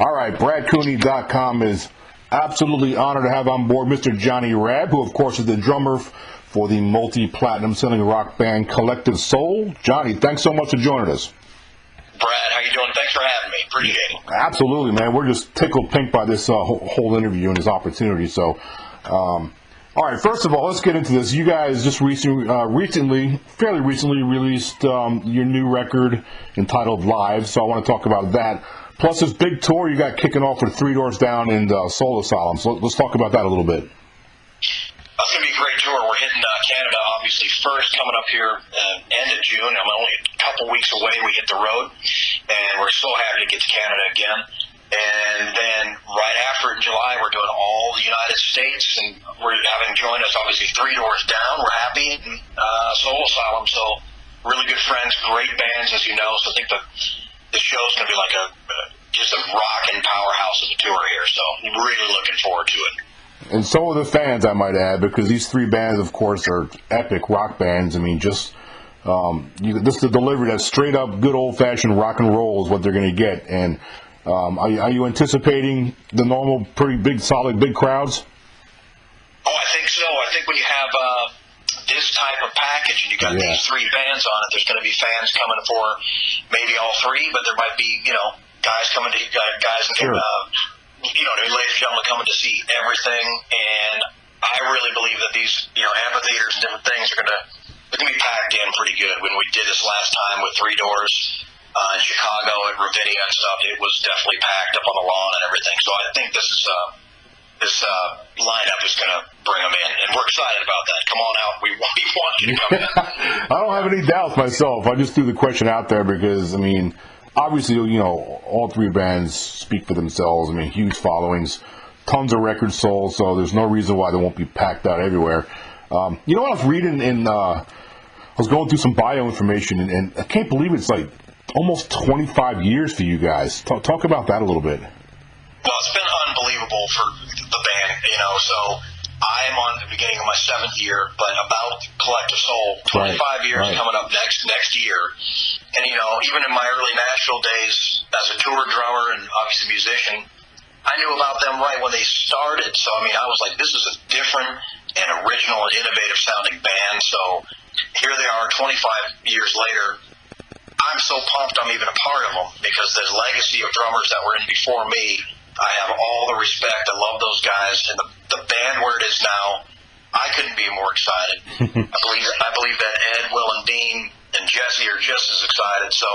All right, BradCooney.com is absolutely honored to have on board Mr. Johnny Rabb, who, of course, is the drummer for the multi-platinum selling rock band Collective Soul. Johnny, thanks so much for joining us. Brad, how you doing? Thanks for having me. Appreciate it. Absolutely, man. We're just tickled pink by this whole interview and this opportunity. So, all right, first of all, let's get into this. You guys just fairly recently released your new record entitled Live, so I want to talk about that. Plus this big tour you got kicking off with 3 Doors Down and Soul Asylum. So let's talk about that a little bit. That's going to be a great tour. We're hitting Canada, obviously, first, coming up here end of June. I'm only a couple weeks away. We hit the road, and we're so happy to get to Canada again. And then right after, in July, we're doing all the United States, and we're having joined us, obviously, 3 Doors Down. We're happy, and Soul Asylum. So really good friends, great bands, as you know. So I think the show's going to be like just a rockin' powerhouse of a tour here. So really looking forward to it. And so are the fans, I might add, because these 3 bands, of course, are epic rock bands. I mean, just this is the delivery that's straight up good old-fashioned rock and roll is what they're going to get. And are you anticipating the normal, pretty big, solid, big crowds? Oh, I think so. I think when you have this type of package and you got these 3 bands on it, there's going to be fans coming for maybe all 3, but there might be, guys coming to guys and sure. Ladies and gentlemen coming to see everything. And I really believe that these, amphitheaters and different things are going to be packed in pretty good. When we did this last time with 3 Doors in Chicago at Ravinia and stuff, it was definitely packed up on the lawn and everything. So I think this lineup is going to bring them in, and we're excited about that. Come on out. We want you to come in. I don't have any doubts myself. I just threw the question out there because, I mean, obviously, all 3 bands speak for themselves. I mean, huge followings, tons of records sold, so there's no reason why they won't be packed out everywhere. You know what I was reading I was going through some bio information, and I can't believe it's like almost 25 years for you guys. Talk about that a little bit. Well, it's been unbelievable for the band, so I'm on the beginning of my 7th year, but about Collective Soul, 25 years coming up next year. And, even in my early Nashville days as a tour drummer and obviously musician, I knew about them right when they started. So, I was like, this is a different and original and innovative sounding band. So here they are 25 years later. I'm so pumped I'm even a part of them because the legacy of drummers that were in before me, I have all the respect. I love those guys. And the band where it is now, I couldn't be more excited. I believe that Ed, Will, and Dean and Jesse are just as excited. So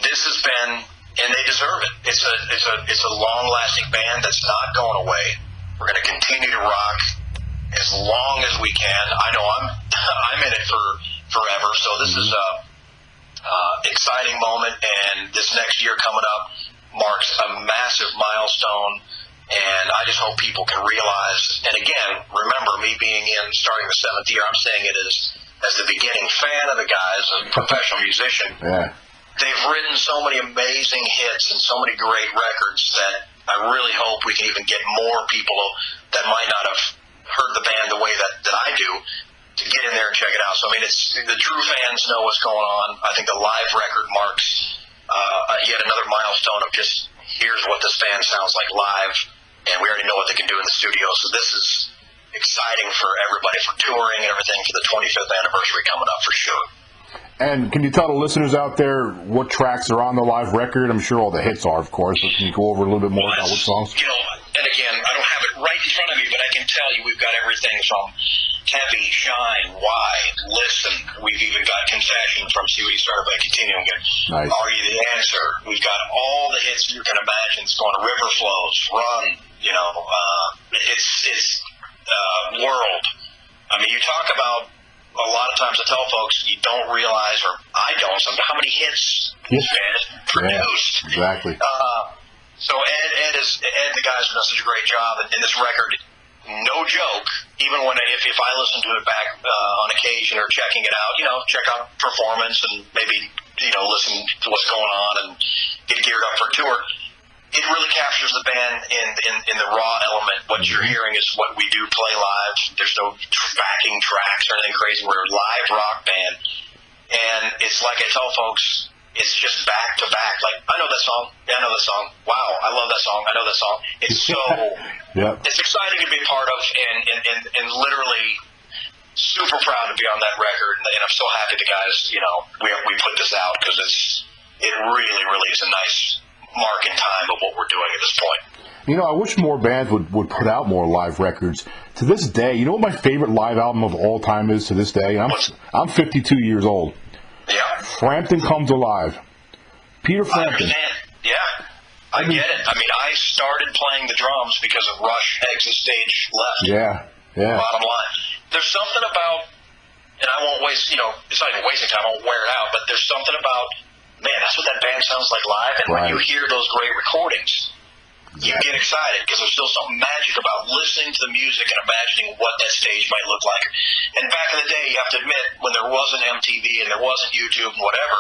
this has been, and they deserve it. It's a long-lasting band that's not going away. We're going to continue to rock as long as we can. I know I'm in it for forever. So this is a exciting moment, and this next year coming up marks a massive milestone, and I just hope people can realize, and again, remember me being starting the 7th year, I'm saying it as the beginning fan of the guys, a professional musician. Yeah. They've written so many amazing hits and so many great records that I really hope we can even get more people that might not have heard the band the way that I do to get in there and check it out. So, it's the true fans know what's going on. I think the live record marks yet another milestone of just here's what this band sounds like live, and we already know what they can do in the studio. So this is exciting for everybody, for touring and everything, for the 25th anniversary coming up for sure. And can you tell the listeners out there what tracks are on the live record? I'm sure all the hits are, of course, but can you go over a little bit more about what songs? And again, I don't have it right in front of me, but I can tell you we've got everything from Heavy, Shine, Why, Listen. We've even got Confession from See What You Started By Continuing. Nice. Are You the Answer? We've got all the hits you can imagine. It's going to River Flows, Run, it's World. You talk about, a lot of times I tell folks, you don't realize, or I don't, how many hits this band has produced. Yeah, exactly. So Ed and the guys have done such a great job, and this record, no joke, even when if I listen to it back on occasion or checking it out, check out performance and maybe, listen to what's going on and get geared up for a tour, it really captures the band in the raw element. What you're hearing is what we do play live. There's no backing tracks or anything crazy. We're a live rock band. And it's like I tell folks, it's just back to back. Like, I know that song. Yeah, I know that song. Wow, I love that song. I know that song. It's so, it's exciting to be a part of, and literally super proud to be on that record. And I'm so happy the guys, we put this out because it really, really is a nice mark in time of what we're doing at this point. I wish more bands would put out more live records. To this day, you know what my favorite live album of all time is to this day? I'm 52 years old. Yeah. Frampton Comes Alive. Peter Frampton. I understand. Yeah. I get it. I mean, I started playing the drums because of Rush exit stage left. Yeah. Bottom line. There's something about, and I won't waste, it's not even wasting time, I won't wear it out, but there's something about, man, that's what that band sounds like live, and when you hear those great recordings, you get excited because there's still something magic about listening to the music and imagining what that stage might look like. And back in the day, you have to admit, when there wasn't MTV and there wasn't YouTube and whatever,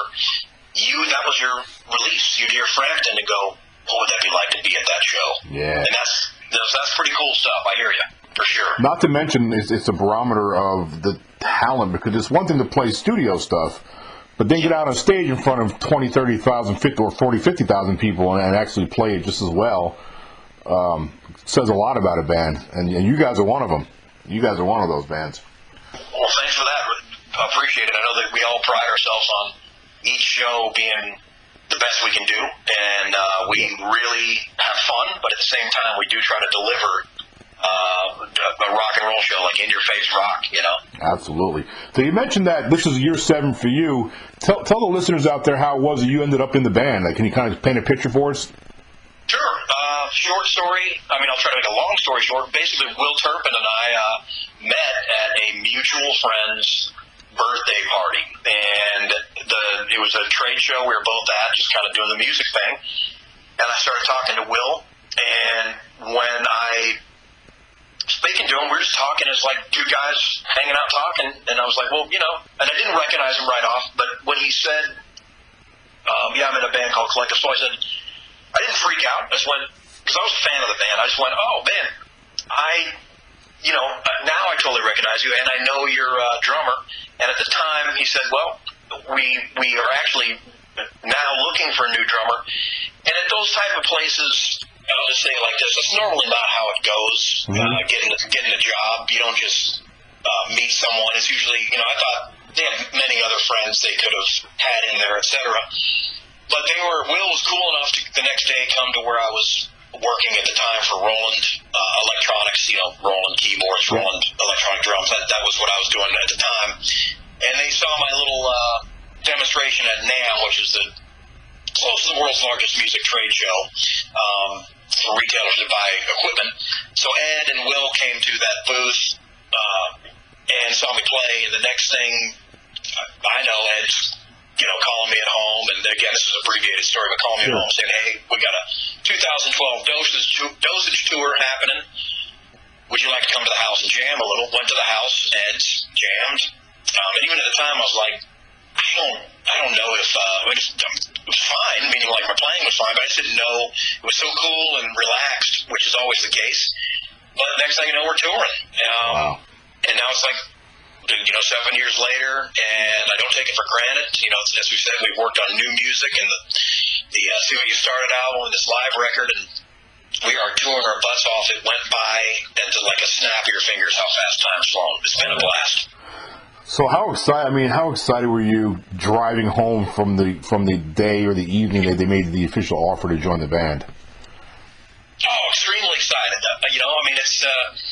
that was your release. You'd hear Frampton and go, what would that be like to be at that show? Yeah. And that's pretty cool stuff. I hear you, for sure. Not to mention, it's a barometer of the talent, because it's one thing to play studio stuff, but then get out on stage in front of 20, 30,000, 50, or 40, 50,000 people and actually play it just as well. Says a lot about a band, and you guys are one of them. You guys are one of those bands. Well, thanks for that. I appreciate it. I know that we all pride ourselves on each show being the best we can do, and we really have fun, but at the same time, we do try to deliver a rock and roll show, like in your face rock, Absolutely. So you mentioned that this is year 7 for you. Tell the listeners out there how it was that you ended up in the band. Like, can you kind of paint a picture for us? Sure. Short story. I mean, I'll try to make a long story short. Basically, Will Turpin and I met at a mutual friend's birthday party, and it was a trade show we were both at, just kind of doing the music thing. And I started talking to Will, and when I speaking to him, we were just talking as like two guys hanging out talking, and I was like, well, and I didn't recognize him right off, but when he said, I'm in a band called Collective Soul, I said, I didn't freak out. I just went, because I was a fan of the band, I just went, oh man, now I totally recognize you, and I know you're a drummer. And at the time, he said, well, we are actually now looking for a new drummer. And at those type of places, I'll just say it like this, that's normally not how it goes. Getting a job, you don't just meet someone. It's usually, I thought they have many other friends they could have had in there, etc. But Will was cool enough to the next day come to where I was working at the time for Roland Electronics, Roland keyboards, Roland electronic drums. That was what I was doing at the time. And they saw my little demonstration at NAMM, which is close to the world's largest music trade show for retailers to buy equipment. So Ed and Will came to that booth and saw me play. And the next thing I know, Ed's calling me at home, and again, this is an abbreviated story, but calling me at home saying, hey, we got a 2012 dosage tour happening. Would you like to come to the house and jam a little? Went to the house and jammed. And even at the time, I was like, I don't know if it was fine, meaning like my playing was fine, but I just didn't know it was so cool and relaxed, which is always the case. But next thing you know, we're touring. And now it's like, 7 years later, and I don't take it for granted. As we said, we've worked on new music and the See What You Started album and this live record, and we are touring our butts off. It went by at like a snap of your fingers how fast time's flown. It's been a blast. So how excited were you driving home from the day or the evening that they made the official offer to join the band? Oh, extremely excited.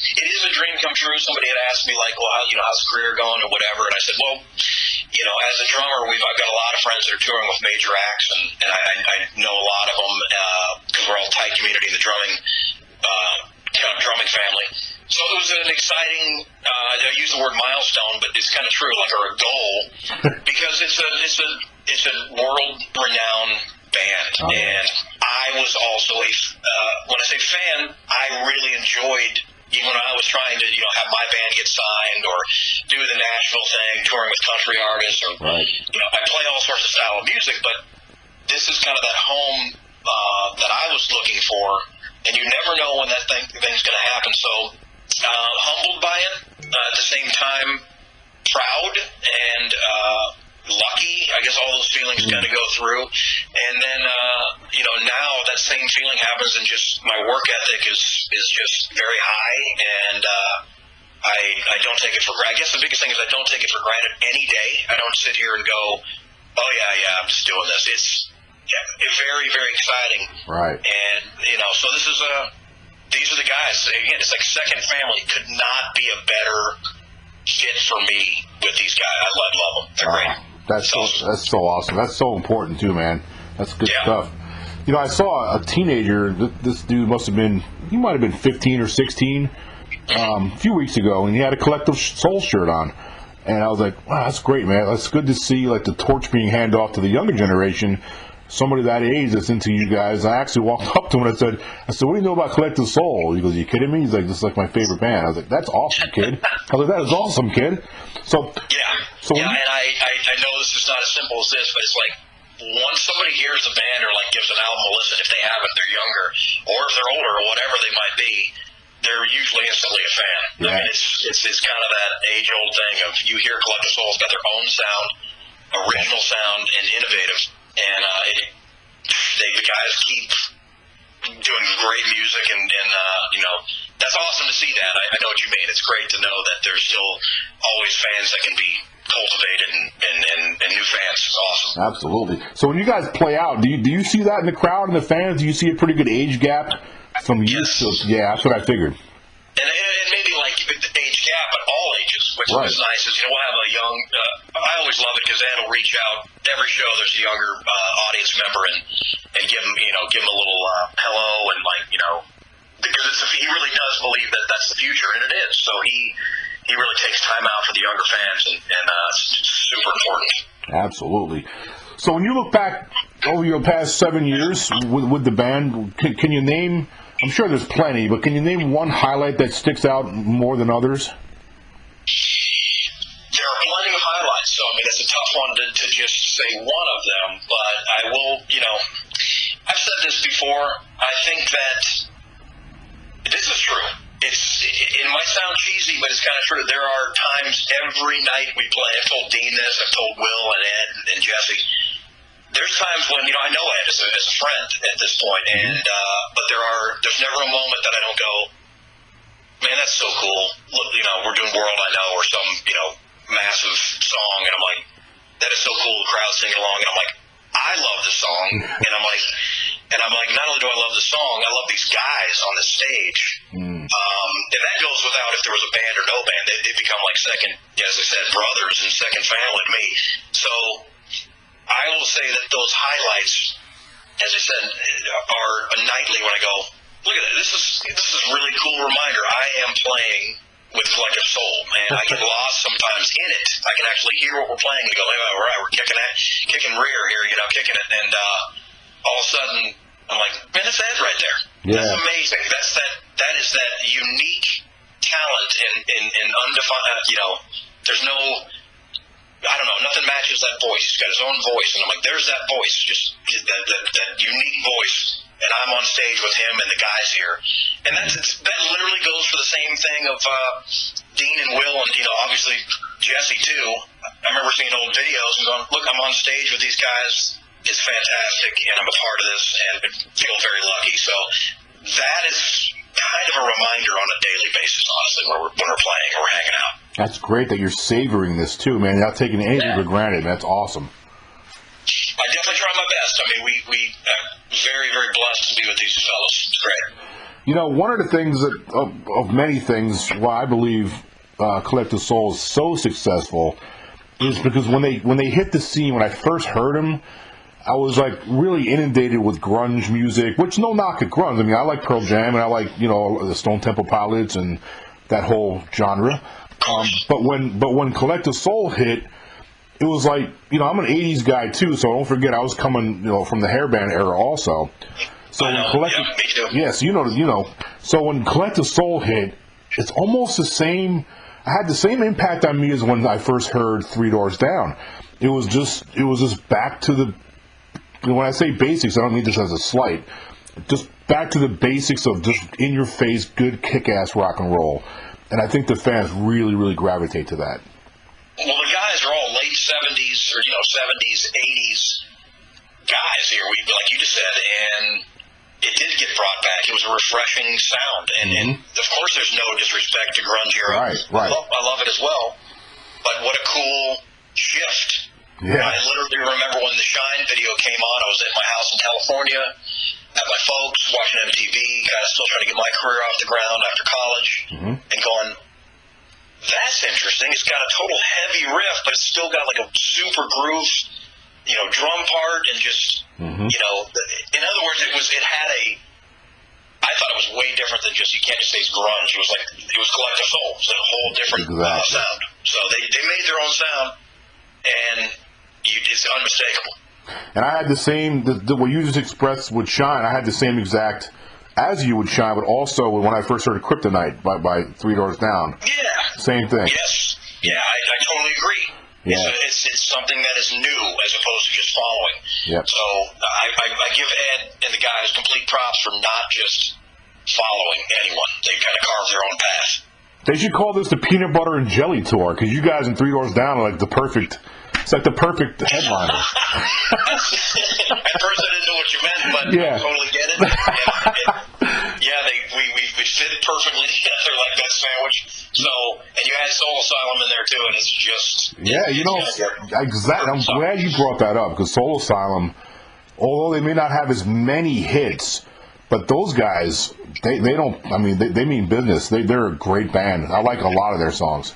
It is a dream come true. Somebody had asked me, like, well, how's the career going or whatever, and I said, well, as a drummer, I've got a lot of friends that are touring with major acts, and I know a lot of them because we're all a tight community in the drumming family. So it was an exciting, I use the word milestone, but it's kind of true, or a goal, because it's a world-renowned band, and I was also when I say fan, I really enjoyed, even when I was trying to, have my band get signed or do the Nashville thing, touring with country artists, or, I play all sorts of style of music, but this is kind of that home that I was looking for, and you never know when that thing's going to happen, so humbled by it, at the same time proud, and lucky. I guess all those feelings kind of go through, and then now that same feeling happens, and just my work ethic is just very high, and I don't take it for granted. I guess the biggest thing is I don't take it for granted any day. I don't sit here and go, oh yeah, I'm just doing this. It's very, very exciting, right? And so these are the guys. Again, it's like second family. Could not be a better fit for me with these guys. I love them. They're great. That's so awesome. That's so important too, man. That's good stuff. I saw a teenager. This dude he might have been 15 or 16, a few weeks ago, and he had a Collective Soul shirt on, and I was like, wow, that's great, man. That's good to see, like, the torch being handed off to the younger generation. Somebody that age that's into you guys. I actually walked up to him and I said, what do you know about Collective Soul? He goes, you kidding me? He's like, this is like my favorite band. I was like, that's awesome, kid. I was like, that is awesome, kid. And I know this is not as simple as this, but it's like, once somebody hears the band or like gives an album a listen, if they haven't, they're younger, or if they're older or whatever they might be, they're usually instantly a fan. Yeah. I mean, it's kind of that age-old thing of you hear Collective Soul's got their own sound, original sound, and innovative. And the guys keep doing great music, and that's awesome to see that. I know what you mean. It's great to know that there's still always fans that can be cultivated and new fans. It's awesome. Absolutely. So when you guys play out, do you see that in the crowd and the fans? Do you see a pretty good age gap from youth to? Yeah, that's what I figured. And maybe like the age gap, but all ages, which is nice. Is we'll have a young. I always love it because Ed will reach out every show. There's a younger audience member and give him a little hello and because he really does believe that that's the future, and it is. So he really takes time out for the younger fans, and it's super important. Absolutely. So when you look back over your past 7 years with the band, can you name? I'm sure there's plenty, but can you name one highlight that sticks out more than others? There are plenty of highlights, so I mean it's a tough one to just say one of them, but I will, I've said this before, I think that this is true. It might sound cheesy, but it's kind of true. There are times every night we play, I've told Dean this, I've told Will and Ed and Jesse, there's times when, I know Ed as a friend at this point, and but there's never a moment that I don't go, man, that's so cool. Look, we're doing World I Know or some, massive song, and I'm like, that is so cool, the crowd singing along, and I'm like, I love this song, and I'm like, not only do I love the song, I love these guys on the stage. And that goes without if there was a band or no band. They become like second, as I said, brothers and second family to me. So I will say that those highlights, as I said, are nightly when I go, look at it, this is a really cool reminder. I am playing with Collective Soul, man. I get lost sometimes in it. I can actually hear what we're playing and go, hey, all right, we're kicking rear here, kicking it, and all of a sudden I'm like, man, that's Ed right there. Yeah. That's amazing. That is that unique talent and undefined. There's no, I don't know, nothing matches that voice. He's got his own voice, and I'm like, there's that voice, just that unique voice. And I'm on stage with him and the guys here, and that literally goes for the same thing of Dean and Will, and obviously Jesse too. I remember seeing old videos and going, look, I'm on stage with these guys. It's fantastic, and I'm a part of this, and I feel very lucky. So that is kind of a reminder on a daily basis, honestly, when we're playing or we're hanging out. That's great that you're savoring this too, man. You're not taking anything for granted. That's awesome. I definitely try my best. I mean, we very, very blessed to be with these fellows. It's great. One of the things of many things why I believe Collective Soul is so successful is because when they hit the scene, when I first heard them, I was like really inundated with grunge music, which no knock at grunge. I mean, I like Pearl Jam and I like the Stone Temple Pilots and that whole genre. But when Collective Soul hit, it was like, I'm an 80s guy too, so don't forget I was coming, from the hairband era also. So when So when Collective Soul hit, it's almost the same. I had the same impact on me as when I first heard Three Doors Down. It was just back to the. When I say basics, I don't mean this as a slight. Just back to the basics of just in your face, good kick-ass rock and roll. And I think the fans really, really gravitate to that. Well, the guys are all late 70s, '80s or 70s, '80s guys here. Like you just said, and it did get brought back. It was a refreshing sound, and of course, there's no disrespect to grunge era. Right. I love it as well. But what a cool shift! Yeah. I literally remember when the Shine video came on. I was at my house in California, at my folks, watching MTV, kind of still trying to get my career off the ground after college, and going, that's interesting. It's got a total heavy riff, but it's still got like a super groove, drum part, and just, in other words, it had I thought it was way different than just, you can't just say it's grunge. It was collective soul. It was a whole different sound. So they made their own sound, and it's unmistakable. And I had the same, what you just expressed with Shine, I had the same exact as you would Shine, but also when I first heard Kryptonite by Three Doors Down. Yeah. Same thing. Yes. Yeah, I totally agree. Yeah. It's something that is new as opposed to just following. Yep. So I give Ed and the guys complete props for not just following anyone. They kind of carved their own path. They should call this the Peanut Butter and Jelly Tour, because you guys in Three Doors Down are like the perfect headliner. At first I didn't know what you meant, but I totally get it. We fit perfectly together like that sandwich. So, and you had Soul Asylum in there too, and it's just... exactly. I'm glad you brought that up, because Soul Asylum, although they may not have as many hits, but those guys, they mean business. They're a great band. I like a lot of their songs.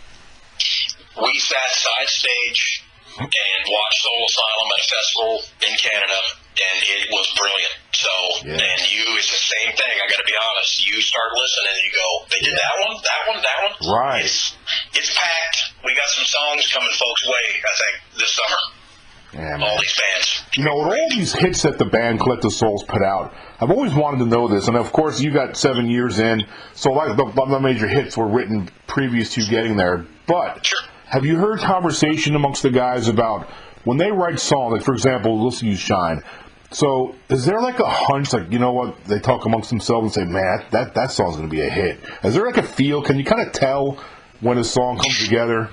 We sat side stage and watched Soul Asylum at a festival in Canada, and it was brilliant. So, and it's the same thing. I got to be honest. You start listening, and you go, they did that one. Right. It's packed. We got some songs coming folks' way, I think, this summer. Yeah, man. All these bands. With all these hits that the band Collective Souls put out, I've always wanted to know this, and of course you got 7 years in, so like the major hits were written previous to you getting there. But have you heard conversation amongst the guys about when they write songs? Like for example, let's use Shine. So is there like a hunch, like what they talk amongst themselves and say, man, that song's going to be a hit? Is there like a feel? Can you kind of tell when a song comes together?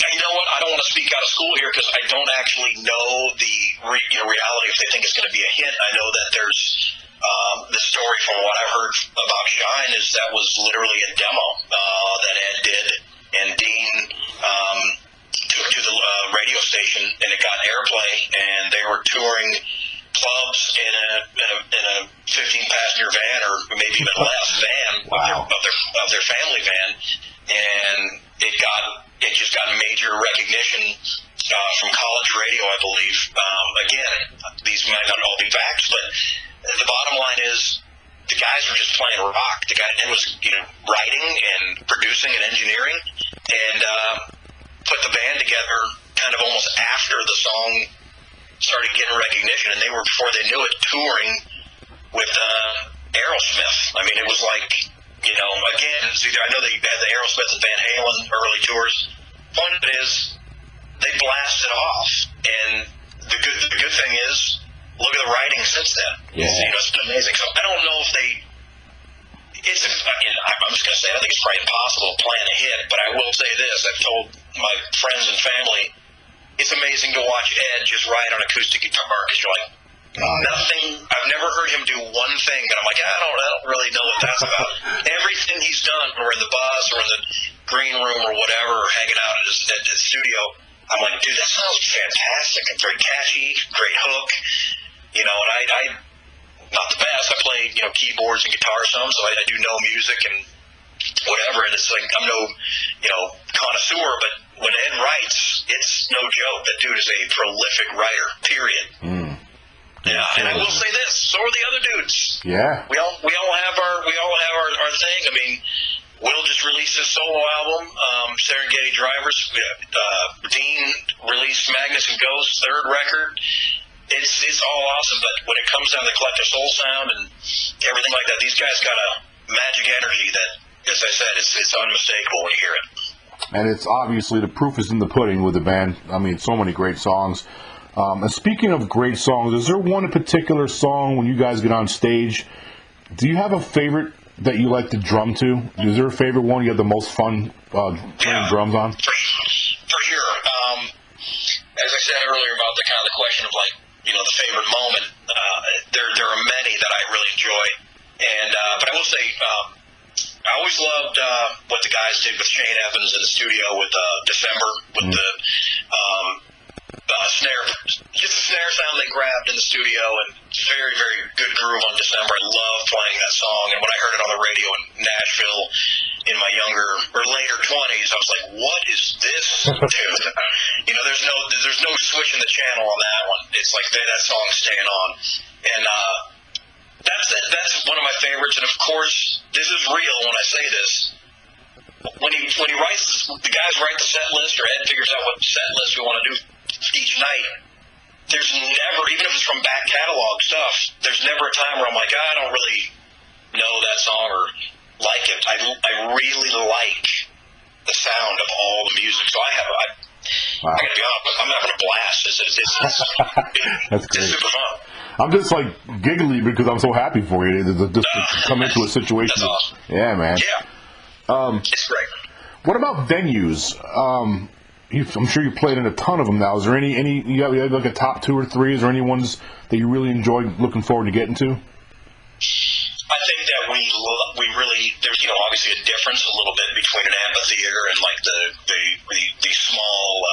You know what? I don't want to speak out of school here because I don't actually know the reality if they think it's going to be a hit. I know that there's the story from what I've heard about Shine is that was literally a demo that Ed did, and Dean took to the radio station, and it got airplay, and they were touring clubs in a 15-passenger van, or maybe even less van, of their family van, and it just got major recognition from college radio, I believe. Again, these might not all be facts, but the bottom line is the guys were just playing rock. The guy was writing and producing and engineering, and put the band together kind of almost after the song started getting recognition, and they were, before they knew it, touring with Aerosmith. I mean, it was like, again, I know that you had the Aerosmith and Van Halen early tours. Point of it is, they blasted off, and the good thing is, look at the writing since then. Yeah. It's been amazing. So I don't know if I'm just going to say, I think it's probably impossible to plan a hit, but I will say this. I've told my friends and family, it's amazing to watch Ed just ride on acoustic guitar, because you're like, nothing, I've never heard him do one thing, and I'm like, I don't really know what that's about. Everything he's done, or in the bus, or in the green room, or whatever, or hanging out at his studio, I'm like, dude, that sounds fantastic. It's very catchy, great hook, and I not the best. I play, keyboards and guitar some, so I do know music and whatever, and it's like, I'm no, connoisseur, but when Ed writes, it's no joke. That dude is a prolific writer, period. Yeah, and I will say this, so are the other dudes. Yeah. We all have our thing. I mean, Will just released his solo album, Serengeti Drivers. Dean released Magnus and Ghost, third record. It's all awesome, but when it comes down to the Collective Soul sound and everything like that, these guys got a magic energy that, as I said, it's unmistakable when you hear it. And it's obviously, the proof is in the pudding with the band. I mean, so many great songs. And speaking of great songs, is there one particular song when you guys get on stage? Do you have a favorite that you like to drum to? Is there a favorite one you have the most fun playing drums on? For sure. I said earlier about the kind of the question of like, you know, the favorite moment. There are many that I really enjoy, and but I will say, I always loved what the guys did with Shane Evans in the studio with December with the snare, just the snare sound they grabbed in the studio, and very, very good groove on December. I love playing that song, and when I heard it on the radio in Nashville in my younger or later 20s, I was like, "What is this tune?" You know, there's no switching the channel on that one. It's like that song's staying on, and that's one of my favorites. And of course, this is real when I say this. When he writes, the guys write the set list, or Ed figures out what set list we want to do each night. There's never, even if it's from back catalog stuff, there's never a time where I'm like, I don't really know that song or like it. I really like the sound of all the music. So I gotta be honest, I'm having a blast. That's great. It's super fun. I'm just like giggly because I'm so happy for you to come into a situation. That's awesome. Yeah, man. Yeah. It's great. What about venues? I'm sure you played in a ton of them now. Is there any you have like a top 2 or 3? Is there any ones that you really enjoy looking forward to getting to? I think that we really, there's, you know, obviously a difference a little bit between an amphitheater and like the small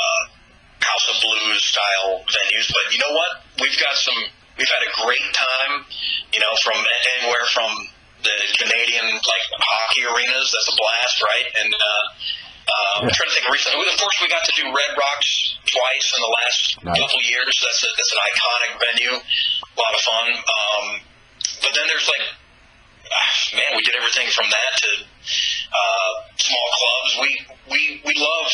House of Blues style venues. But you know what? We've had a great time, you know, from anywhere from the Canadian like hockey arenas. That's a blast, right? And I'm trying to think recently. Of course, we got to do Red Rocks twice in the last couple years. That's an iconic venue, a lot of fun. But then there's like, man, we did everything from that to small clubs. We love.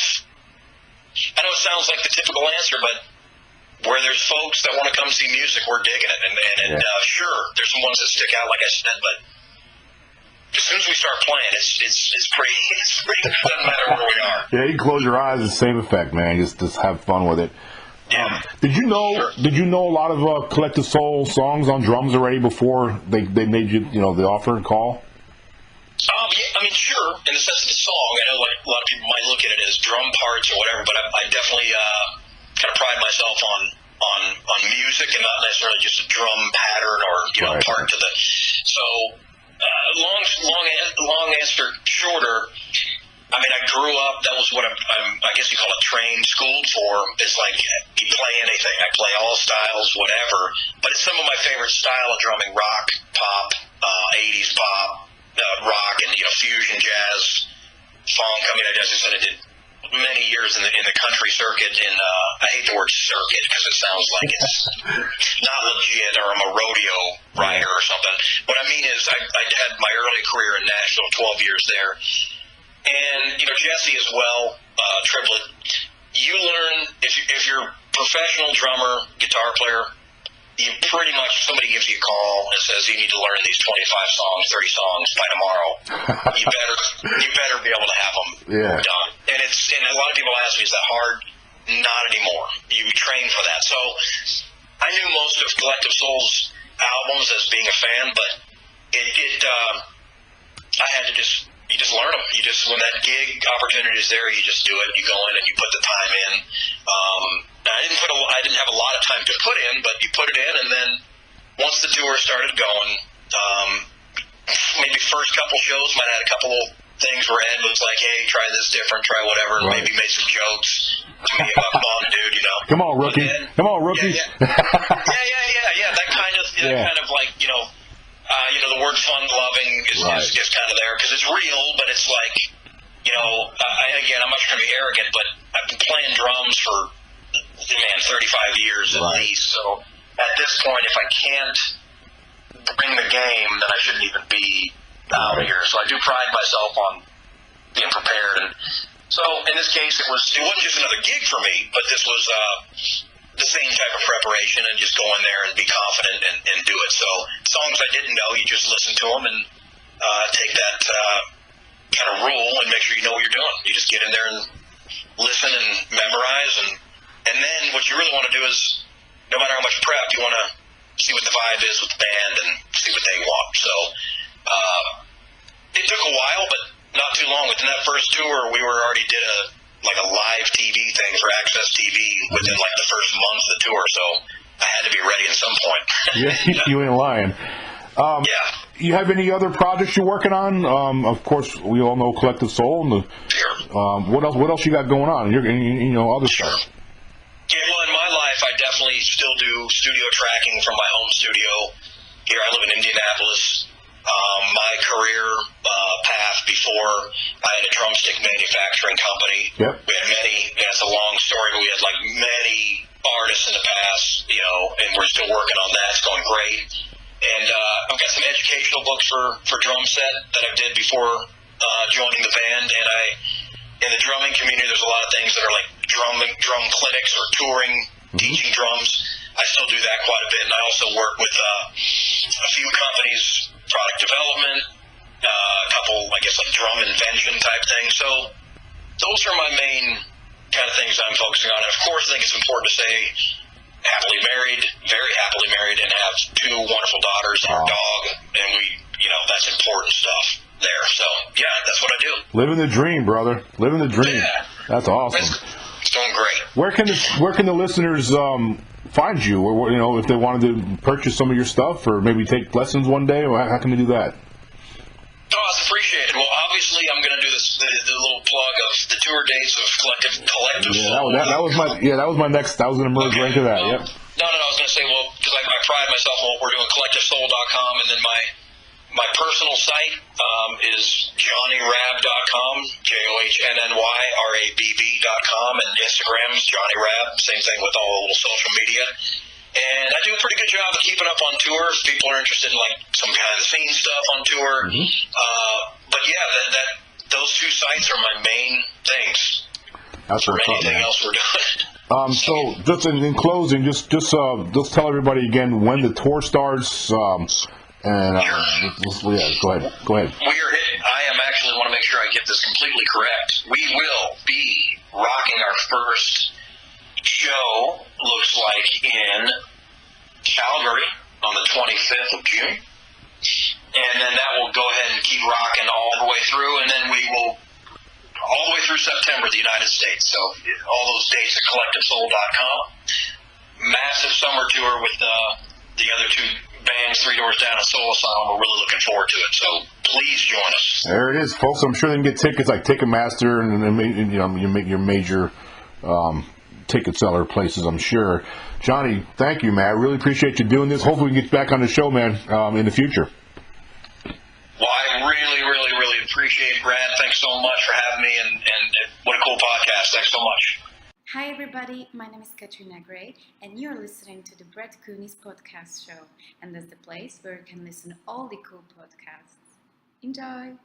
I know it sounds like the typical answer, but where there's folks that want to come see music, we're digging it. And sure, there's some ones that stick out, like I said, but as soon as we start playing, it's pretty good. It doesn't matter where we are. Yeah, you close your eyes, it's the same effect, man. Just have fun with it. Yeah. Did you know a lot of Collective Soul songs on drums already before they made you the offer and call? Yeah, I mean, sure, in the sense of the song. I know like a lot of people might look at it as drum parts or whatever, but I definitely kind of pride myself on music and not necessarily just a drum pattern or part to the. So long answer shorter. I mean, I grew up. That was what I guess you call it trained, schooled for. It's like you play anything. I play all styles, whatever. But it's some of my favorite style of drumming: rock, pop, 80s pop, rock, and fusion, jazz, funk. I mean, as I said, I did many years in the country circuit. And I hate the word circuit because it sounds like it's not legit, or I'm a rodeo rider or something. What I mean is, I had my early career in Nashville, 12 years there. And, Jesse as well, triplet, you learn, if you're a professional drummer, guitar player, you pretty much, somebody gives you a call and says, you need to learn these 25 songs, 30 songs by tomorrow. you better be able to have them done. And a lot of people ask me, is that hard? Not anymore. You train for that. So I knew most of Collective Soul's albums as being a fan, but I had to you just learn them. When that gig opportunity is there, you just do it. You go in and you put the time in. I didn't have a lot of time to put in, but you put it in, and then once the tour started going, maybe first couple shows might have had a couple of things where Ed was like, "Hey, try this different, try whatever," and maybe made some jokes to me about, "Come on, dude, Come on, rookie. Come on, rookie." Yeah. That kind of like the word fun-loving is kind of there because it's real, but it's like, I'm not trying to be arrogant, but I've been playing drums for 35 years at least. So at this point, if I can't bring the game, then I shouldn't even be out here. So I do pride myself on being prepared. And so in this case, it wasn't just another gig for me, but this was the same type of preparation and just go in there and be confident and do it. So songs I didn't know, you just listen to them and take that kind of rule and make sure you know what you're doing. You just get in there and listen and memorize, and then what you really want to do is, no matter how much prep, you want to see what the vibe is with the band and see what they want. So it took a while, but not too long. Within that first tour, we already did a like a live TV thing for Access TV within like the first month of the tour, so I had to be ready at some point. Yeah, you ain't lying. Yeah. You have any other projects you're working on? Of course, we all know Collective Soul. And Sure. what else you got going on? Other Sure. stuff. Yeah, well, in my life, I definitely still do studio tracking from my home studio. Here, I live in Indianapolis. My career path before, I had a drumstick manufacturing company. Yep. We had many, it's a long story, but we had like many artists in the past, and we're still working on that. It's going great. And I've got some educational books for drum set that I did before joining the band. And in the drumming community, there's a lot of things that are like drum clinics or touring, teaching drums. I still do that quite a bit. And I also work with a few companies, product development, a couple, I guess, like drum invention type things. So those are my main kind of things I'm focusing on. And of course, I think it's important to say happily married, very happily married, and have two wonderful daughters and our dog. And that's important stuff there. So, yeah, that's what I do. Living the dream, brother. Living the dream. Yeah. That's awesome. It's going great. Where can the listeners find you? Or, if they wanted to purchase some of your stuff or maybe take lessons one day, or how can they do that? Oh, it's appreciated. Well, obviously, I'm going to do the little plug of the tour dates of Collective Soul. That was my next. I was going to merge right to that. Well, Yep. No. I was going to say, well, because I pride myself on what we're doing, CollectiveSoul.com, and then my personal site is JohnnyRabb.com, JohnnyRabb.com, and Instagram's Johnny Rabb. Same thing with all the social media. And I do a pretty good job of keeping up on tour if people are interested in like some behind the scenes stuff on tour. But yeah, those two sites are my main things. That's for what I thought, anything man. else we're doing. So just in closing, just tell everybody again when the tour starts. Go ahead. We are hitting. I actually want to make sure I get this completely correct. We will be rocking our first show, looks like, in Calgary on the 25th of June. And then that will go ahead and keep rocking all the way through, and then we will all the way through September, the United States. So all those dates at CollectiveSoul.com. Massive summer tour with the other two bands, Three Doors Down and Soul Asylum. We're really looking forward to it. So please join us. There it is, folks. I'm sure they can get tickets like Ticketmaster and your major ticket seller places, I'm sure. Johnny, thank you, man. I really appreciate you doing this. Hopefully we can get back on the show, man, in the future. Well, I really appreciate it, Brad. Thanks so much for having me, and what a cool podcast. Thanks so much. Hi everybody, my name is Katrina Gray and you're listening to the Brett Cooney's podcast show, and that's the place where you can listen to all the cool podcasts. Enjoy!